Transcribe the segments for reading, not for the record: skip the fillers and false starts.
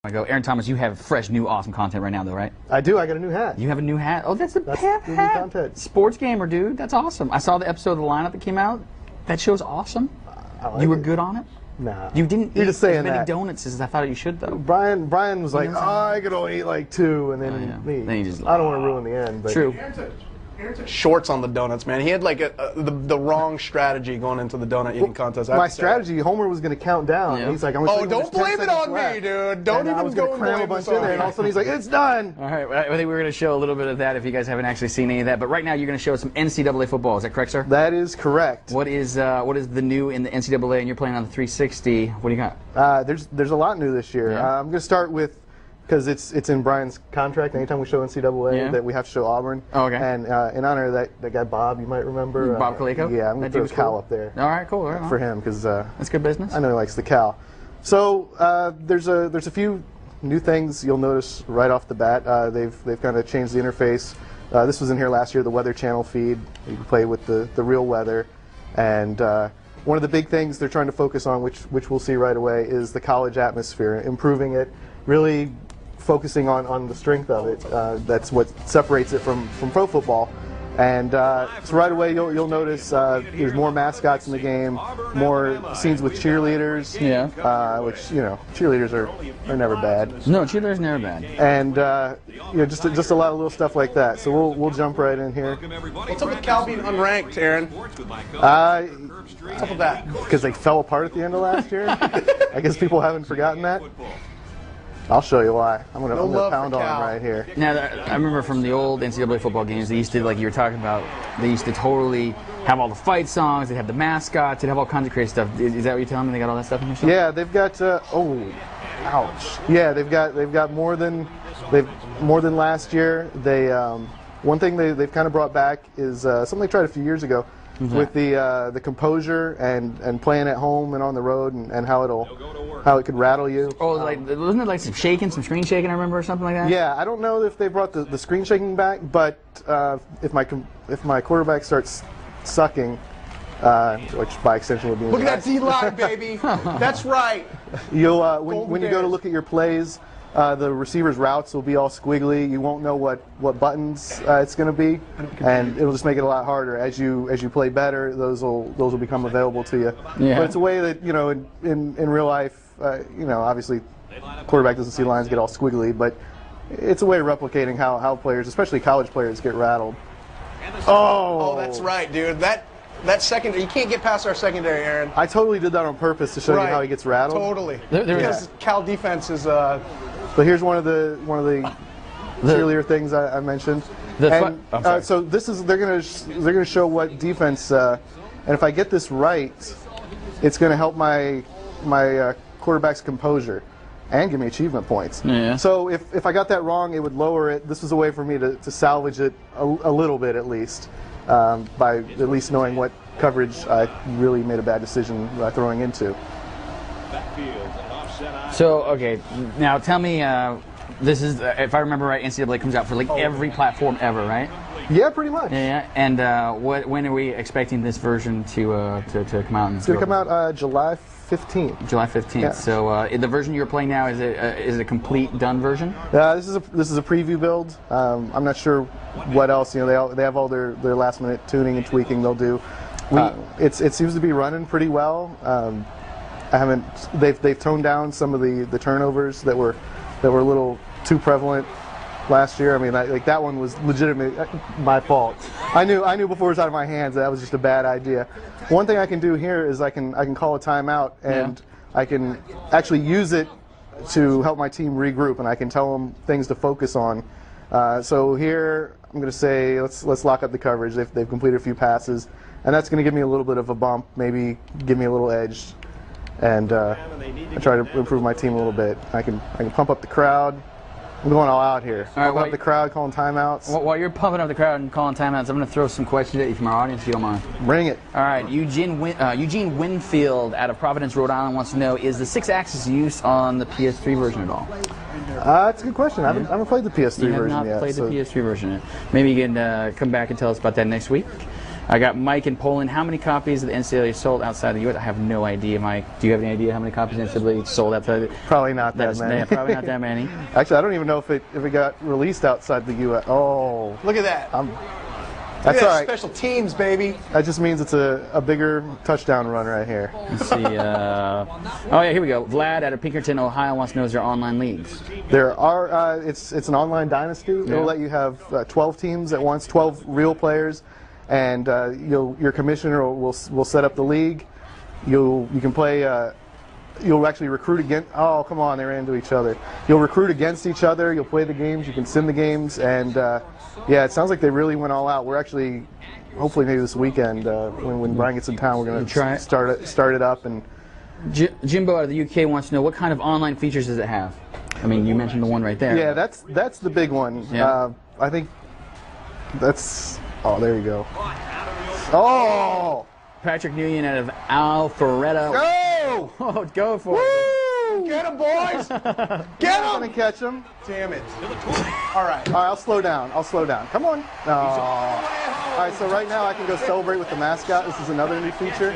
Aaron Thomas, you have fresh, new, awesome content right now, though, right? I do. I got a new hat. You have a new hat? Oh, that's the new content. Sports gamer, dude. That's awesome. I saw the episode of The Lineup that came out. That show's awesome. Like you were good on it? Nah. You didn't You're eat just saying as many that. donuts as I thought you should, though. Brian was like, I could only eat like 2, and then me. Then he just, I don't want to ruin the end. But True. Aaron took shorts on the donuts, man. He had like the wrong strategy going into the donut eating contest. My strategy, Homer was going to count down. Yeah. And he's like, don't blame it on me, dude. Don't even I was going to cram a bunch in there, and all of a sudden he's like, it's done. All right, I think we're going to show a little bit of that if you guys haven't actually seen any of that. But right now you're going to show us some NCAA football. Is that correct, sir? That is correct. What is the new in the NCAA, and you're playing on the 360? What do you got? There's a lot new this year. Yeah. I'm going to start with, because it's in Brian's contract. Anytime we show NCAA, that we have to show Auburn. Oh, okay. And in honor of that guy Bob, you might remember. Bob Coleco? Yeah, I'm going to throw a cow up there. All right, cool. Right for him, because that's good business. I know he likes the cow. So there's a few new things you'll notice right off the bat. They've kind of changed the interface. This was in here last year, the Weather Channel feed. You can play with the real weather. And one of the big things they're trying to focus on, which we'll see right away, is the college atmosphere, improving it, really focusing on the strength of it. That's what separates it from pro football. And so right away you'll notice there's more mascots in the game, more scenes with cheerleaders. Yeah. Which cheerleaders are never bad. No, cheerleaders never bad. And just a lot of little stuff like that. So we'll jump right in here. What's up with Cal being unranked, Aaron? What's up with that? Because they fell apart at the end of last year. I guess people haven't forgotten that. I'll show you why. I'm gonna pound on them right here. Now, I remember from the old NCAA football games, they used to, like you were talking about, they used to totally have all the fight songs, they'd have the mascots, they'd have all kinds of crazy stuff. Is that what you're telling me? They got all that stuff in your show? Yeah, they've got, ouch. Yeah, they've got more than last year. They, one thing they've kind of brought back is something they tried a few years ago with the composure and playing at home and on the road and how it could rattle you. Oh, wasn't it like some screen shaking, I remember, or something like that? Yeah, I don't know if they brought the screen shaking back, but if my quarterback starts sucking, which by extension would be look at that D-line, baby. That's right. You'll when you go to look at your plays, the receiver's routes will be all squiggly. You won't know what buttons it's going to be, and it'll just make it a lot harder. As you play better, those will become available to you. Yeah. But it's a way that in real life, obviously, quarterback doesn't see lines get all squiggly, but it's a way of replicating how players, especially college players, get rattled. Oh, that's right, dude. That secondary, you can't get past our secondary, Aaron. I totally did that on purpose to show you how he gets rattled. Totally. Because Cal defense is. So here's one of the cheerleader things I mentioned. So this is they're gonna show what defense. And if I get this right, it's gonna help my quarterback's composure and give me achievement points. Yeah. So if I got that wrong, it would lower it. This was a way for me to salvage it a little bit at least, by at least knowing what coverage I really made a bad decision throwing into. So, okay, now tell me, this is, if I remember right, NCAA comes out for like every platform ever, right? Yeah, pretty much. Yeah. And when are we expecting this version to come out? It's going to come out July 15th. July 15th. Yeah. So the version you're playing now, is it a complete done version? This is a preview build. I'm not sure what else. They have all their last minute tuning and tweaking they'll do. It seems to be running pretty well. They've toned down some of the turnovers that were a little too prevalent last year. I mean, that one was legitimately my fault. I knew before it was out of my hands that was just a bad idea. One thing I can do here is I can call a timeout, and I can actually use it to help my team regroup, and I can tell them things to focus on. So here I'm going to say let's lock up the coverage. They've completed a few passes, and that's going to give me a little bit of a bump, maybe give me a little edge. And I try to improve my team a little bit. I can pump up the crowd. I'm going all out here. Pump up the crowd, calling timeouts. While you're pumping up the crowd and calling timeouts, I'm going to throw some questions at you from our audience, if you don't mind. Bring it. All right. Eugene Winfield out of Providence, Rhode Island wants to know, is the 6-axis use on the PS3 version at all? That's a good question. I haven't played the PS3 version yet. You have not played the PS3 version yet. Maybe you can come back and tell us about that next week. I got Mike in Poland. How many copies of the NCAA sold outside the U.S.? I have no idea, Mike. Do you have any idea how many copies of the NCAA sold outside? Probably not that many. Yeah, probably not that many. Actually, I don't even know if it got released outside the U.S. Oh, Look at that. that's Look at all that, right. special teams, baby. That just means it's a bigger touchdown run right here. Let's see. Oh yeah, here we go. Vlad out of Pinkerton, Ohio, wants to know is there online leagues? There are. It's an online dynasty. It'll let you have 12 teams at once, 12 real players, and your commissioner will set up the league. You can play. You'll actually recruit against. Oh, come on, they ran into each other. You'll recruit against each other. You'll play the games. You can sim the games, and yeah, it sounds like they really went all out. We're actually, hopefully, maybe this weekend when Brian gets in town, we're going to start it up. And Jimbo out of the UK wants to know what kind of online features does it have? I mean, you mentioned the one right there. yeah, that's the big one. Yeah. I think that's. Oh, there you go. Oh. Patrick Nguyen out of Alpharetta. Go! Oh, go for it. Woo! Get him, boys. Get I'm gonna him. catch him. Damn it. All right. All right, I'll slow down. Come on. Oh. All right, so right now I can go celebrate with the mascot. This is another new feature.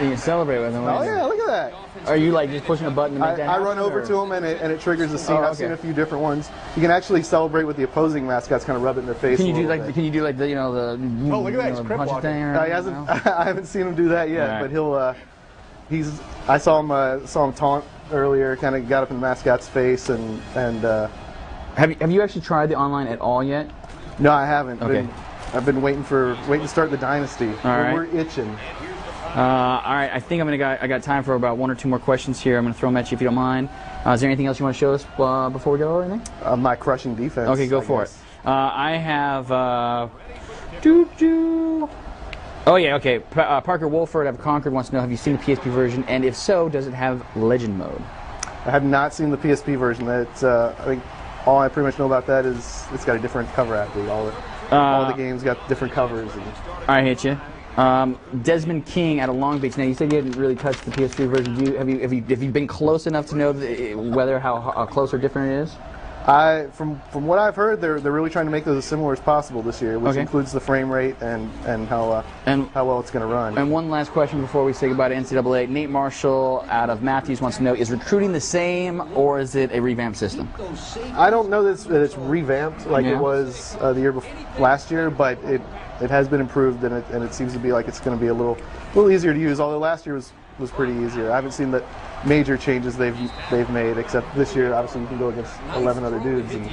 You can celebrate with him. Oh yeah, look at that. Are you like just pushing a button to make that I happen, run over or? to him and it triggers a scene. Oh, I've okay. seen a few different ones. You can actually celebrate with the opposing mascots, kind of rub it in their face. Can you a do little like bit. the the Oh, look at that, he's crip punch walking. thing? Or, He hasn't. I haven't seen him do that yet, All right. but he'll. I saw him taunt earlier. Kind of got up in the mascot's face and. Have you actually tried the online at all yet? No, I haven't. Okay. I've been waiting to start the dynasty. right. We're itching. All right, I think I got time for about one or two more questions here. I'm going to throw them at you if you don't mind. Is there anything else you want to show us before we go or anything? My crushing defense. Okay, go I for guess. it. I have. Oh yeah, okay. Parker Wolford of Concord wants to know: have you seen the PSP version? And if so, does it have Legend mode? I have not seen the PSP version. That's I think all I pretty much know about that is it's got a different cover athlete. All the games got different covers. I hit you. Desmond King out of Long Beach. Now you said you hadn't really touched the PS3 version. Have you been close enough to know whether how close or different it is? From what I've heard, they're really trying to make those as similar as possible this year, which Okay. includes the frame rate and how well it's going to run. And one last question before we say goodbye to NCAA. Nate Marshall out of Matthews wants to know: is recruiting the same or is it a revamped system? I don't know that it's revamped like Yeah. it was the year last year, but it has been improved and it seems to be like it's going to be a little easier to use. Although last year was pretty easier. I haven't seen the major changes they've made, except this year obviously you can go against 11 other dudes, and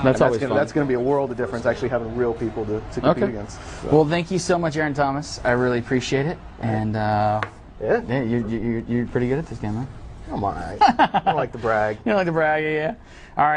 That's always going fun. to be a world of difference actually having real people to compete Okay. against. So. Well, thank you so much, Aaron Thomas. I really appreciate it. And Yeah, you're pretty good at this game, man. come on. I don't like to brag. You don't like to brag, yeah. All right.